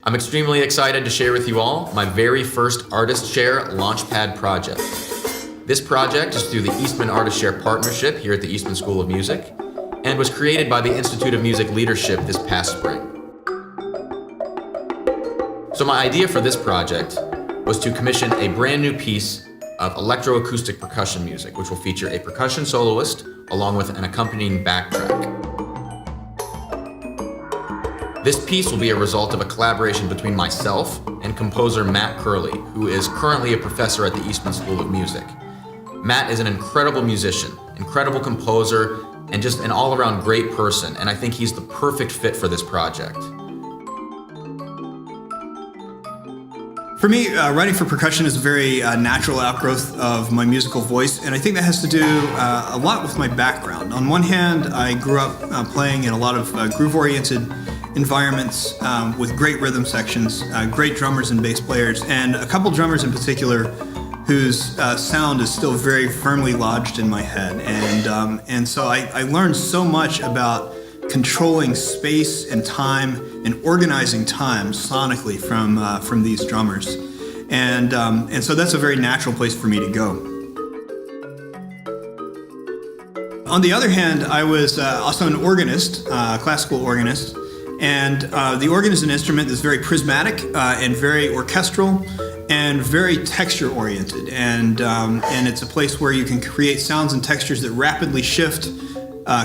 I'm extremely excited to share with you all my very first Artist Share Launchpad project. This project is through the Eastman Artist Share Partnership here at the Eastman School of Music and was created by the Institute of Music Leadership this past spring. So my idea for this project was to commission a brand new piece of electroacoustic percussion music, which will feature a percussion soloist along with an accompanying backtrack. This piece will be a result of a collaboration between myself and composer Matt Curlee, who is currently a professor at the Eastman School of Music. Matt is an incredible musician, incredible composer, and just an all-around great person, and I think he's the perfect fit for this project. For me, writing for percussion is a very natural outgrowth of my musical voice, and I think that has to do a lot with my background. On one hand, I grew up playing in a lot of groove-oriented environments with great rhythm sections, great drummers and bass players, and a couple drummers in particular whose sound is still very firmly lodged in my head. And so I learned so much about controlling space and time and organizing time sonically from these drummers. And so that's a very natural place for me to go. On the other hand, I was also an organist, classical organist, and the organ is an instrument that's very prismatic and very orchestral and very texture oriented, and it's a place where you can create sounds and textures that rapidly shift,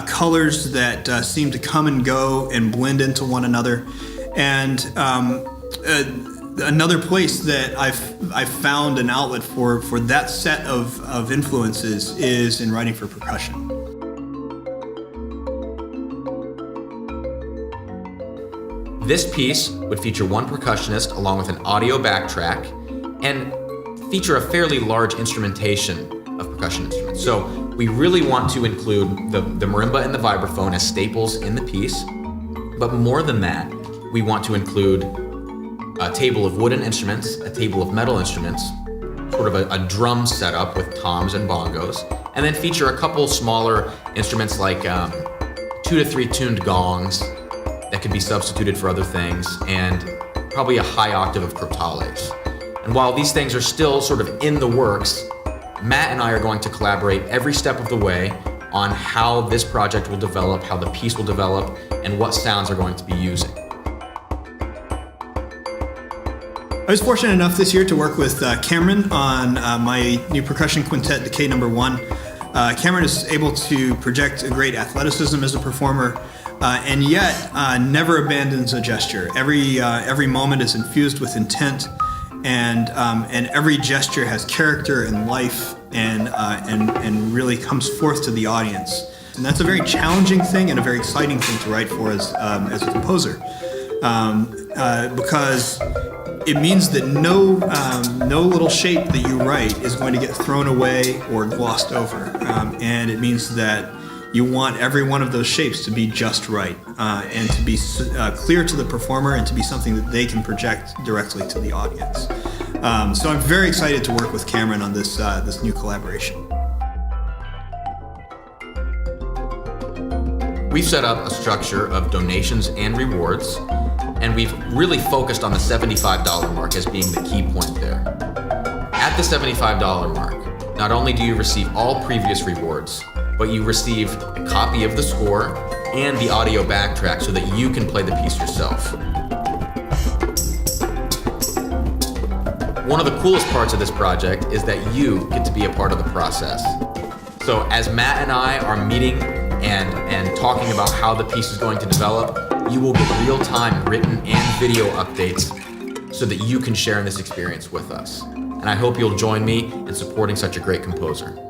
colors that seem to come and go and blend into one another. And another place that I've found an outlet for that set of influences is in writing for percussion. This piece would feature one percussionist along with an audio backtrack and feature a fairly large instrumentation of percussion instruments. So we really want to include the marimba and the vibraphone as staples in the piece, but more than that, we want to include a table of wooden instruments, a table of metal instruments, sort of a drum setup with toms and bongos, and then feature a couple smaller instruments like 2 to 3 tuned gongs that could be substituted for other things, and probably a high octave of crotales. And while these things are still sort of in the works, Matt and I are going to collaborate every step of the way on how this project will develop, how the piece will develop, and what sounds are going to be using. I was fortunate enough this year to work with Cameron on my new percussion quintet, Decay No. 1. Cameron is able to project a great athleticism as a performer, and yet never abandons a gesture. Every moment is infused with intent, and every gesture has character and life, and really comes forth to the audience. And that's a very challenging thing and a very exciting thing to write for as a composer, because it means that no little shape that you write is going to get thrown away or glossed over, and it means that you want every one of those shapes to be just right, and to be clear to the performer, and to be something that they can project directly to the audience. So I'm very excited to work with Cameron on this new collaboration. We've set up a structure of donations and rewards, and we've really focused on the $75 mark as being the key point there. At the $75 mark, not only do you receive all previous rewards, but you receive a copy of the score and the audio backtrack so that you can play the piece yourself. One of the coolest parts of this project is that you get to be a part of the process. So as Matt and I are meeting and talking about how the piece is going to develop, you will get real-time written and video updates so that you can share in this experience with us. And I hope you'll join me in supporting such a great composer.